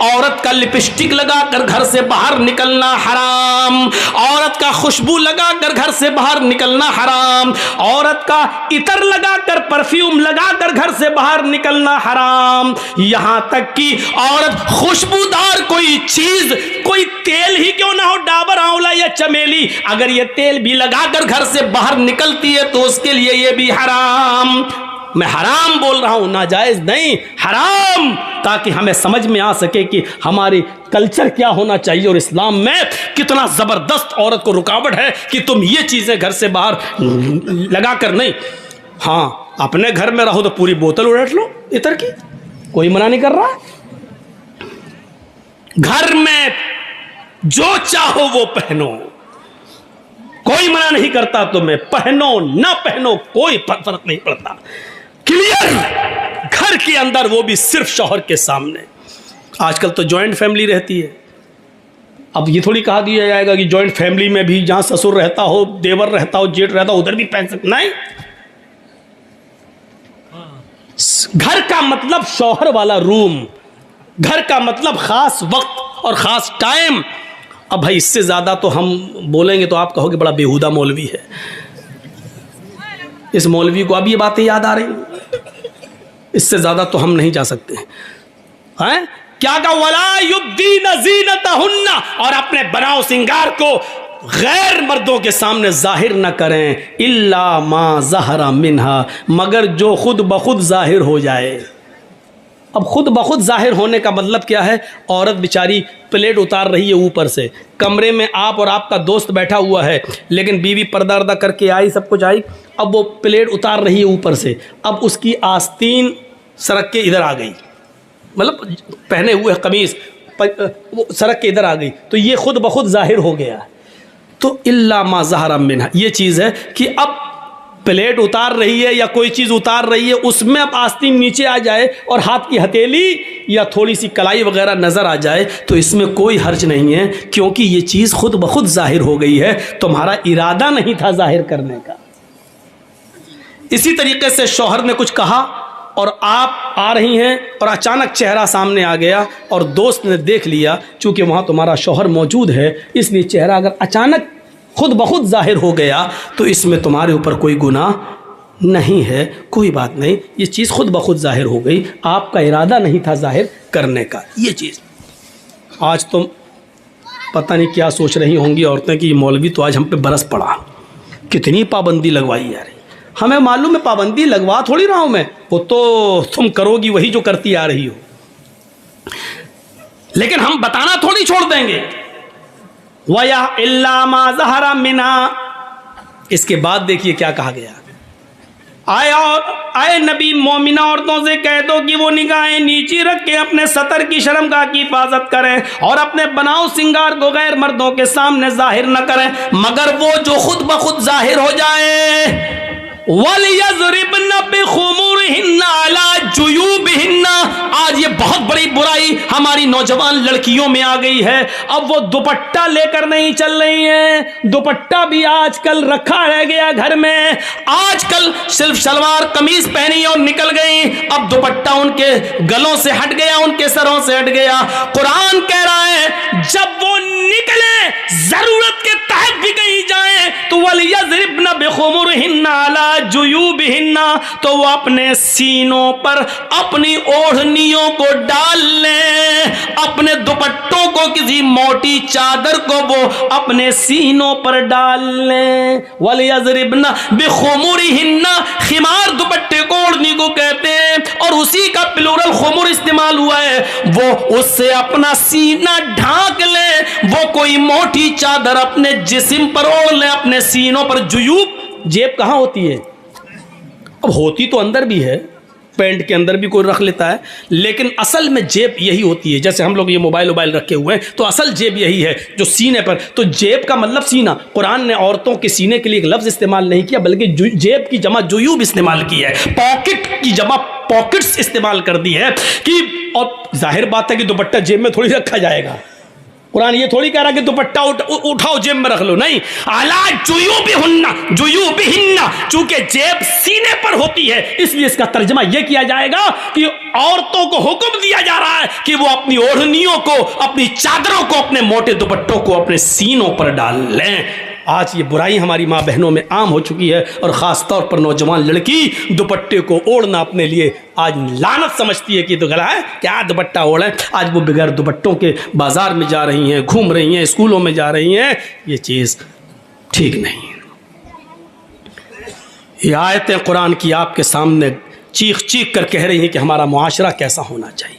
औरत का लिपस्टिक लगाकर घर से बाहर निकलना हराम, औरत का खुशबू लगाकर घर से बाहर निकलना हराम, औरत का इतर लगाकर परफ्यूम लगाकर घर से बाहर निकलना हराम। यहां तक कि औरत खुशबूदार कोई चीज, कोई तेल ही क्यों ना हो, डाबर आंवला या चमेली, अगर ये तेल भी लगाकर घर से बाहर निकलती है तो उसके लिए ये भी हराम। मैं हराम बोल रहा हूं, नाजायज नहीं, हराम, ताकि हमें समझ में आ सके कि हमारी कल्चर क्या होना चाहिए और इस्लाम में कितना जबरदस्त औरत को रुकावट है कि तुम ये चीजें घर से बाहर लगाकर नहीं। हाँ, अपने घर में रहो तो पूरी बोतल उलट लो इतर की, कोई मना नहीं कर रहा। घर में जो चाहो वो पहनो, कोई मना नहीं करता, तुम्हें पहनो ना पहनो कोई फर्क नहीं पड़ता। क्लियर, घर के अंदर, वो भी सिर्फ शौहर के सामने। आजकल तो जॉइंट फैमिली रहती है, अब ये थोड़ी कहा दिया जाएगा कि जॉइंट फैमिली में भी जहां ससुर रहता हो, देवर रहता हो, जेठ रहता हो, उधर भी पहन सकते, नहीं। घर का मतलब शौहर वाला रूम, घर का मतलब खास वक्त और खास टाइम। अब भाई इससे ज्यादा तो हम बोलेंगे तो आप कहोगे बड़ा बेहुदा मौलवी है, इस मौलवी को अब ये बातें याद आ रही, इससे ज्यादा तो हम नहीं जा सकते हैं। क्या का वला युब्दीना ज़ीनतहुन्ना, और अपने बनाओ सिंगार को गैर मर्दों के सामने जाहिर न करें, इल्ला मा ज़हरा मिन्हा, मगर जो खुद बखुद जाहिर हो जाए। अब खुद बखुद जाहिर होने का मतलब क्या है? औरत बेचारी प्लेट उतार रही है ऊपर से, कमरे में आप और आपका दोस्त बैठा हुआ है, लेकिन बीवी पर्दा अर्दा करके आई, सब कुछ आई, अब वो प्लेट उतार रही है ऊपर से, अब उसकी आस्तीन सड़क के इधर आ गई, मतलब पहने हुए कमीज वो सड़क के इधर आ गई, तो ये खुद बखुद जाहिर हो गया। तो इल्ला मा ज़हरा मिन्हा, ये चीज़ है कि अब प्लेट उतार रही है या कोई चीज़ उतार रही है, उसमें अब आस्तीन नीचे आ जाए और हाथ की हथेली या थोड़ी सी कलाई वगैरह नज़र आ जाए तो इसमें कोई हर्ज नहीं है, क्योंकि ये चीज़ खुद ब खुद जाहिर हो गई है, तुम्हारा इरादा नहीं था जाहिर करने का। इसी तरीके से शौहर ने कुछ कहा और आप आ रही हैं और अचानक चेहरा सामने आ गया और दोस्त ने देख लिया, चूँकि वहाँ तुम्हारा शौहर मौजूद है, इसलिए चेहरा अगर अचानक खुद ब खुद जाहिर हो गया तो इसमें तुम्हारे ऊपर कोई गुनाह नहीं है, कोई बात नहीं, ये चीज़ खुद ब खुद जाहिर हो गई, आपका इरादा नहीं था जाहिर करने का। ये चीज़ आज तुम पता नहीं क्या सोच रही होंगी औरतें कि मौलवी तो आज हम पे बरस पड़ा, कितनी पाबंदी लगवाई यार। हमें मालूम है पाबंदी लगवा थोड़ी रहा हूँ मैं, वो तो तुम करोगी वही जो करती आ रही हो, लेकिन हम बताना थोड़ी छोड़ देंगे। वया इल्ला मा ज़हरा मिन्हा, इसके बाद देखिए क्या कहा गया, आए नबी मोमिना औरतों से कह दो कि वो निगाहें नीचे रख के अपने सतर की शर्मगाह की हिफाजत करें और अपने बनाओ सिंगार को गैर मर्दों के सामने जाहिर न करें, मगर वो जो खुद ब खुद जाहिर हो जाए। वलियज़रिबना बिखुमुरिहिन्ना अला जुयूबिहिन्ना, आज ये बहुत बड़ी बुराई हमारी नौजवान लड़कियों में आ गई है। अब वो दुपट्टा लेकर नहीं चल रही हैं, दुपट्टा भी आजकल रखा रह गया घर में, आजकल सिर्फ सलवार कमीज पहनी और निकल गई, अब दुपट्टा उनके गलों से हट गया, उनके सरों से हट गया। कुरान कह रहा है जब वो निकले, जरूरत के तहत भी कहीं जाए, तो वलियज़रिबना बिखुमुरिहिन्ना अला जुयूबिहिन्ना, तो वो अपने सीनों पर अपनी ओढ़नियों को डाल लें, अपने दुपट्टों को, किसी मोटी चादर को वो अपने सीनों पर डाल लें। वलियज़रिबना बिखुमुरिहिन्ना, खिमार दुपट्टे को ओढ़नी को कहते हैं और उसी का प्लूरल खुमुर इस्तेमाल हुआ है, वो उससे अपना सीना ढांक ले, वो कोई मोटी चादर अपने जिस्म पर ओढ़ ले, अपने सीनों पर। जुयूब, जेब कहाँ होती है? अब होती तो अंदर भी है, पैंट के अंदर भी कोई रख लेता है, लेकिन असल में जेब यही होती है। जैसे हम लोग ये मोबाइल रखे हुए हैं तो असल जेब यही है जो सीने पर, तो जेब का मतलब सीना। कुरान ने औरतों के सीने के लिए एक लफ्ज़ इस्तेमाल नहीं किया, बल्कि जेब की जमा जुयूब इस्तेमाल की है, पॉकेट की जमा पॉकेट्स इस्तेमाल कर दी है कि, और जाहिर बात है कि दुपट्टा जेब में थोड़ी रखा जाएगा, कुरान ये थोड़ी कह रहा कि दुपट्टा उठाओ जेब में रख लो, नहीं। अला जुयूबिहिन्ना, चूंकि जेब सीने पर होती है इसलिए इसका तर्जमा यह किया जाएगा कि औरतों को हुक्म दिया जा रहा है कि वो अपनी ओढ़नियों को, अपनी चादरों को, अपने मोटे दुपट्टों को अपने सीनों पर डाल लें। आज ये बुराई हमारी माँ बहनों में आम हो चुकी है और ख़ास तौर पर नौजवान लड़की दुपट्टे को ओढ़ना अपने लिए आज लानत समझती है कि तो गला है, क्या दुपट्टा ओढ़े। आज वो बगैर दुपट्टों के बाजार में जा रही हैं, घूम रही हैं, स्कूलों में जा रही हैं। ये चीज़ ठीक नहीं। ये आयतें कुरान की आपके सामने चीख चीख कर कह रही हैं कि हमारा मुआशरा कैसा होना चाहिए।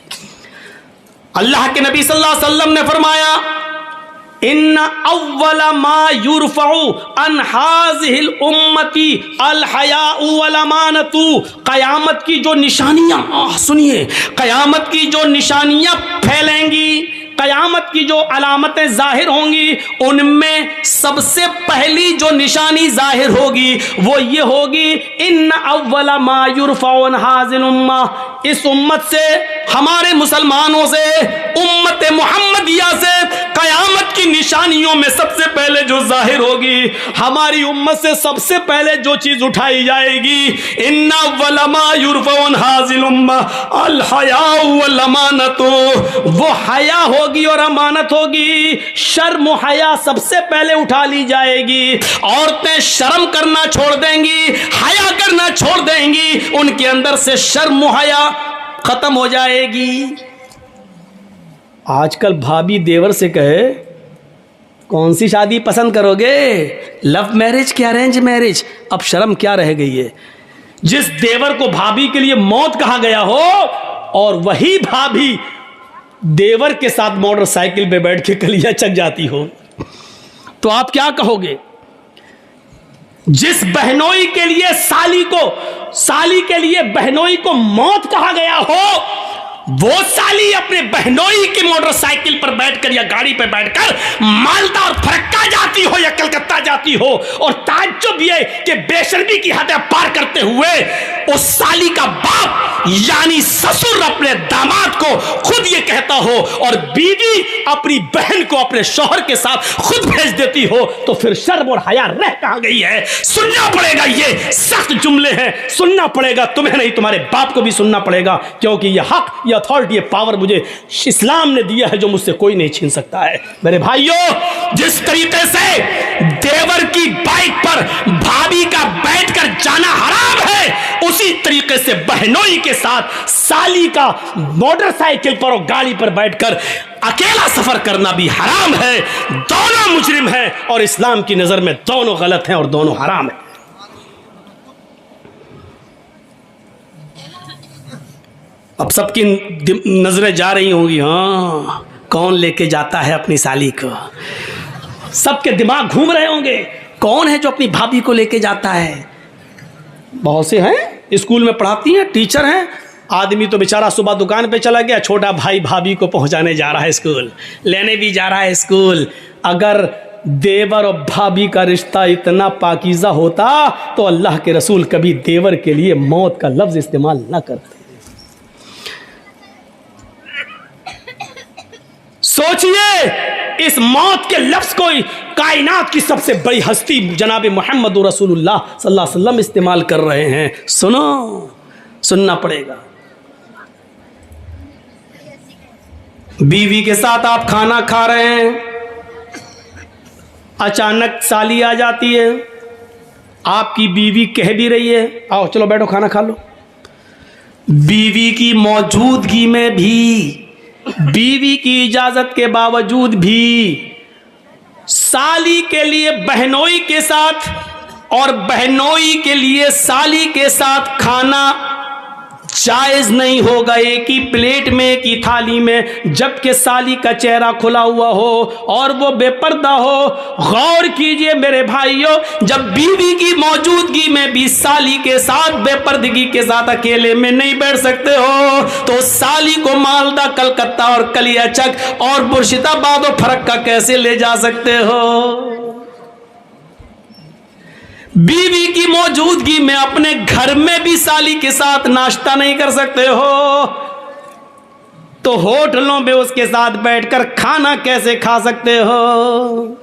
अल्लाह के नबी सल्लल्लाहु अलैहि वसल्लम ने फरमाया, इन्ना अव्वला मा युरफ़उ अन हाज़िहिल उम्मती अल हयाउ वल अमानतु। क़यामत की जो निशानियाँ, सुनिए, क़यामत की जो निशानियाँ फैलेंगी, क़यामत की जो अलामतें ज़ाहिर होंगी, उनमें सबसे पहली जो निशानी ज़ाहिर होगी वो ये होगी, इन्ना अव्वला मा युरफ़उ अन हाज़िल उम्मा। इस उम्मत से, हमारे मुसलमानों से, उम्मत मुहम्मदिया से क़यामत की निशानियों में सबसे पहले जो जाहिर होगी, हमारी उम्मत से सबसे पहले जो चीज उठाई जाएगी, इन्ना वलमा युरफ़उन हाज़िल उम्मा अल हयाउ वल अमानतु, वो हया होगी और अमानत होगी। शर्म हया सबसे पहले उठा ली जाएगी। औरतें शर्म करना छोड़ देंगी, हया करना छोड़ देंगी, उनके अंदर से शर्म हया खत्म हो जाएगी। आजकल भाभी देवर से कहे कौन सी शादी पसंद करोगे, लव मैरिज क्या अरेंज मैरिज, अब शर्म क्या रह गई है। जिस देवर को भाभी के लिए मौत कहा गया हो और वही भाभी देवर के साथ मोटरसाइकिल पे बैठ के कलिया चक जाती हो, तो आप क्या कहोगे। जिस बहनोई के लिए साली के लिए बहनोई को मौत कहा गया हो, वो साली अपने बहनोई की मोटरसाइकिल पर बैठकर या गाड़ी पर बैठकर मालदा और फरक्का जाती हो या कलकत्ता जाती हो, और ताज्जुब ये कि बेशर्मी की हदें पार करते हुए उस साली का बाप यानी ससुर अपने दामाद को खुद ये कहता हो और बीवी अपनी बहन को अपने शौहर के साथ खुद भेज देती हो, तो फिर शर्म और हया रह कहां गई है। सुनना पड़ेगा, ये सख्त जुमले हैं, सुनना पड़ेगा, तुम्हें नहीं तुम्हारे बाप को भी सुनना पड़ेगा, क्योंकि ये हक, ये अथॉरिटी, ये पावर मुझे इस्लाम ने दिया है जो मुझसे कोई नहीं छीन सकता है। मेरे भाइयों, जिस तरीके से देवर की बाइक पर भाभी का बैठकर जाना हराम है, उसी तरीके से बहनोई के साथ साली का मोटरसाइकिल पर और गाड़ी पर बैठकर अकेला सफर करना भी हराम है। दोनों मुजरिम हैं और इस्लाम की नजर में दोनों गलत हैं और दोनों हराम हैं। अब सबकी नजरें जा रही होंगी, हाँ कौन लेके जाता है अपनी साली को, सबके दिमाग घूम रहे होंगे, कौन है जो अपनी भाभी को लेके जाता है। बहुत से हैं, स्कूल में पढ़ाती हैं, टीचर हैं, आदमी तो बेचारा सुबह दुकान पे चला गया, छोटा भाई भाभी को पहुंचाने जा रहा है स्कूल, लेने भी जा रहा है स्कूल। अगर देवर और भाभी का रिश्ता इतना पाकीज़ा होता तो अल्लाह के रसूल कभी देवर के लिए मौत का लफ्ज़ इस्तेमाल न करते। सोचिए, इस मौत के लफ्ज़ को कायनात की सबसे बड़ी हस्ती जनाब मोहम्मद रसूलुल्लाह सल्लल्लाहु अलैहि वसल्लम इस्तेमाल कर रहे हैं। सुनो, सुनना पड़ेगा। बीवी के साथ आप खाना खा रहे हैं, अचानक साली आ जाती है, आपकी बीवी कह भी रही है आओ चलो बैठो खाना खा लो, बीवी की मौजूदगी में भी, बीवी की इजाजत के बावजूद भी साली के लिए बहनोई के साथ और बहनोई के लिए साली के साथ खाना जायज नहीं होगा एक ही प्लेट में, एक ही थाली में, जबकि साली का चेहरा खुला हुआ हो और वो बेपर्दा हो। गौर कीजिए मेरे भाइयों, जब बीवी की मौजूदगी में भी साली के साथ बेपर्दगी के साथ अकेले में नहीं बैठ सकते हो, तो साली को मालदा, कलकत्ता और कलियाचक और मुर्शिदाबाद और फरक्का कैसे ले जा सकते हो। बीवी की मौजूदगी में अपने घर में भी साली के साथ नाश्ता नहीं कर सकते हो। तो होटलों पे उसके साथ बैठकर खाना कैसे खा सकते हो?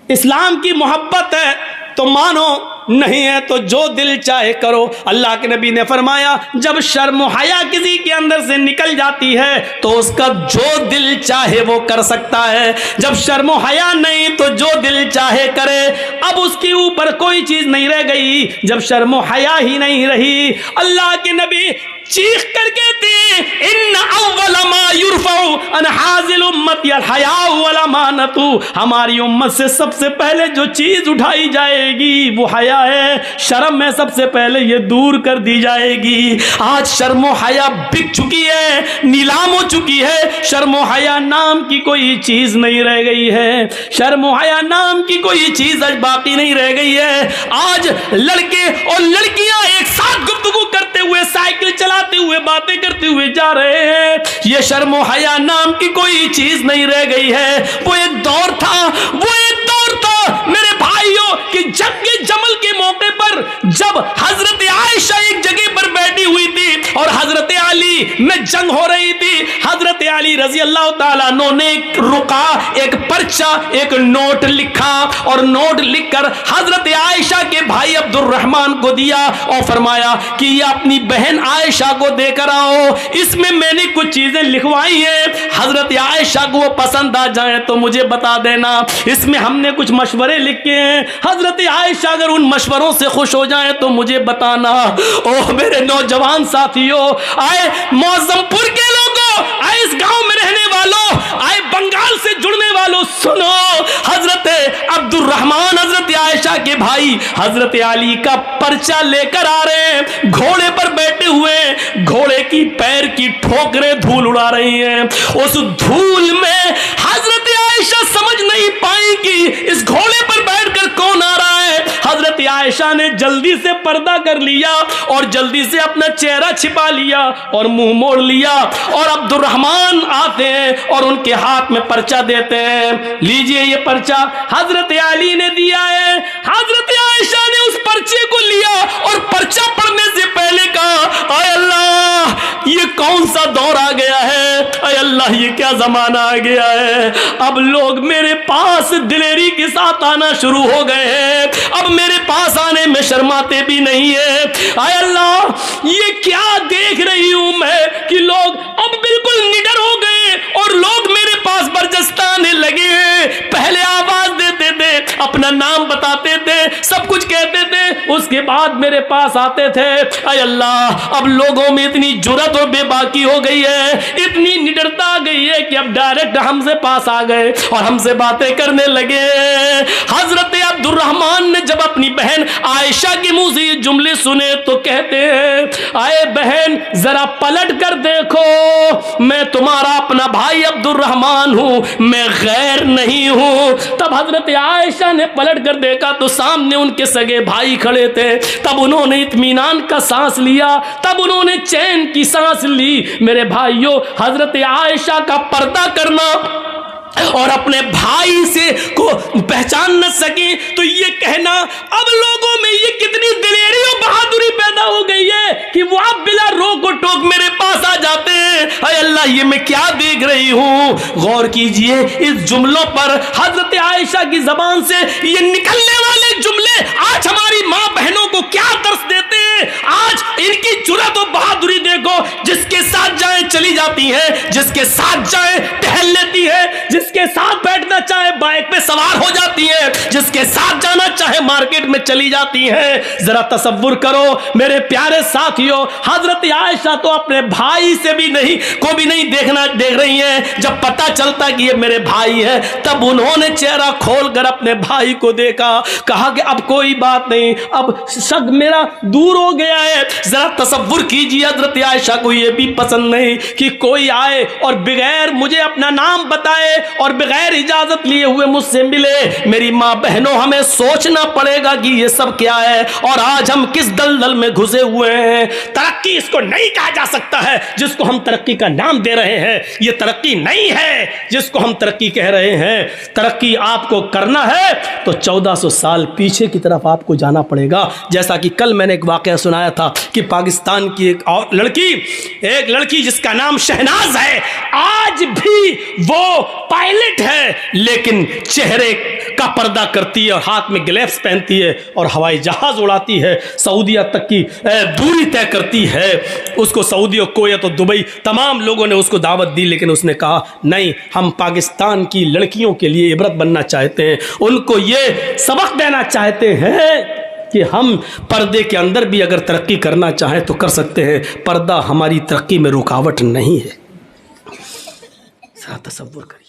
इस्लाम की मोहब्बत है तो मानो, नहीं है तो जो दिल चाहे करो। अल्लाह के नबी ने फरमाया, जब शर्म हया किसी के अंदर से निकल जाती है तो उसका जो दिल चाहे वो कर सकता है। जब शर्म हया नहीं तो जो दिल चाहे करे। अब उसके ऊपर कोई चीज नहीं रह गई। जब शर्म हया ही नहीं रही, अल्लाह के नबी चीख कर कहते, इन्ना अव्वल मा युरफउ अन हाजिल उम्मती अल हया वल अमानतु, हमारी उम्मत से सबसे पहले जो चीज उठाई जाएगी वो हया है। शर्म में सबसे पहले ये दूर कर दी जाएगी। आज शर्म हया बिक चुकी है, नीलाम हो चुकी है। शर्म हया नाम की कोई चीज नहीं रह गई है। शर्म हया नाम की कोई चीज आज बाकी नहीं रह गई है। आज लड़के और लड़कियां एक साथ गुफ्तगू करते हुए, साइकिल चलाते हुए, बातें करते हुए जा रहे हैं। ये शर्म हया नाम की कोई चीज नहीं रह गई है। वो एक दौर था, वो एक दौर था मेरे भाइयों कि जंग जमल के मौके पर जब हजरत आयशा एक जगह पर बैठी हुई थी और हजरत अली में जंग हो रही थी, हजरत अली रजी अल्लाह ताला अन्हु ने एक रुका, एक पर्चा, एक नोट लिखा और नोट लिखकर हजरत आयशा के भाई अब्दुर्रहमान को दिया और फरमाया कि ये अपनी बहन आयशा को देकर आओ, इसमें मैंने कुछ चीजें लिखवाई हैं, हजरत आयशा को वो पसंद आ जाए तो मुझे बता देना। इसमें हमने कुछ मशवरे लिखे हैं, हजरत आयशा अगर उन मशवरों से खुश हो जाए तो मुझे बताना। ओह मेरे नौजवान साथियों, आए मौजमपुर के लोगों, आए इस गांव में रहने वालों, आए बंगाल से जुड़ने वालों, सुनो, हजरत अब्दुर्रहमान हजरत आयशा के भाई हजरत अली का पर्चा लेकर आ रहे हैं, घोड़े पर बैठे हुए, घोड़े की पैर की ठोकरें धूल उड़ा रही हैं। उस धूल में हजरत आयशा समझ नहीं पाई कि इस घोड़े पर बैठकर कौन आ रहा है। हजरत आयशा ने जल्दी से पर्दा कर लिया और जल्दी से अपना चेहरा छिपा लिया और मुंह मोड़ लिया और अब्दुर्रहमान आते हैं और उनके हाथ में पर्चा देते हैं, लीजिए ये पर्चा हजरत अली ने दिया है। हजरत आयशा ने उस पर्चे को लिया और पर्चा पढ़ने से पहले कहा, आय अल्लाह ये कौन सा दौर आ गया है, आय अल्लाह ये क्या जमाना आ गया है। अब लोग मेरे पास दिलेरी के साथ आना शुरू हो गए हैं, अब मेरे पास आने में शर्माते भी नहीं है। आय अल्लाह ये क्या देख रही हूं मैं कि लोग अब बिल्कुल निडर हो गए और लोग मेरे पास बरजस्ता आने लगे हैं। पहले आवाज देते थे, अपना नाम बताते थे, सब कुछ कहते थे, उसके बाद मेरे पास आते थे। आय अल्लाह अब लोगों में इतनी जुर्रत और बेबाकी हो गई है, इतनी निडरता आ गई है कि अब डायरेक्ट हमसे पास आ गए और हमसे बातें करने लगे। हजरत अब्दुर्रहमान ने जब अपनी बहन आयशा के मुंह से ये जुमले सुने तो कहते हैं, आए बहन जरा पलट कर देखो, मैं तुम्हारा अपना भाई अब्दुर्रहमान हूं, मैं गैर नहीं हूं। तब हजरत आयशा ने पलट कर देखा तो सामने उनके सगे भाई खड़े थे। तब उन्होंने इत्मीनान का सांस लिया, तब उन्होंने चैन की सांस ली। मेरे भाइयों, हजरत आयशा का पर्दा करना और अपने भाई से को पहचान न सके तो ये कहना, अब लोगों में ये कितनी दिलेरी और बहादुरी पैदा हो गई है कि वो आप बिला रोक और टोक मेरे पास आ जाते हैं। अरे अल्लाह ये मैं क्या देख रही हूं। गौर कीजिए इस जुमलों पर, हजरत आयशा की जबान से ये निकलने वाले जुमले आज हमारी माँ बहनों को क्या दर्श देते हैं। आज इनकी जुर्रत और बहादुरी देखो, जिसके साथ जाए चली जाती है, जिसके साथ जाए टहल लेती है, जिसके साथ बैठना चाहे बाइक पे सवार हो जाती है, जिसके साथ जाना चाहे मार्केट में चली जाती है। जरा तसव्वुर करो मेरे प्यारे साथियों, हजरत आयशा तो अपने भाई से भी नहीं को भी नहीं देख रही है। जब पता चलता कि ये मेरे भाई है तब उन्होंने चेहरा खोलकर अपने भाई को देखा, कहा कि अब कोई बात नहीं, अब शक मेरा दूर हो गया है। जरा तसव्वुर कीजिए, हजरत आयशा को ये भी पसंद नहीं कि कोई आए और बगैर मुझे अपना नाम बताए और बगैर इजाजत लिए लिए हुए मुझसे मिले। मेरी माँ बहनों, हमें सोचना पड़ेगा कि ये सब क्या है और आज हम किस दलदल में घुसे हुए हैं। तरक्की इसको नहीं कहा जा सकता है जिसको हम तरक्की का नाम दे रहे हैं। ये तरक्की नहीं है जिसको हम तरक्की कह रहे हैं। तरक्की आपको करना है तो 1400 साल पीछे की तरफ आपको जाना पड़ेगा। जैसा कि कल मैंने एक वाकया सुनाया था कि पाकिस्तान की एक लड़की जिसका नाम शहनाज है, आज भी वो पायलट है लेकिन चेहरे का पर्दा करती है और हाथ में ग्लव्स पहनती है और हवाई जहाज उड़ाती है, सऊदीया तक की दूरी तय करती है। उसको सऊदी और कुवैत और दुबई तमाम लोगों ने उसको दावत दी, लेकिन उसने कहा नहीं, हम पाकिस्तान की लड़कियों के लिए इबरत बनना चाहते हैं, उनको ये सबक देना चाहते हैं कि हम पर्दे के अंदर भी अगर तरक्की करना चाहें तो कर सकते हैं। पर्दा हमारी तरक्की में रुकावट नहीं है। ज़रा तसव्वुर करिए।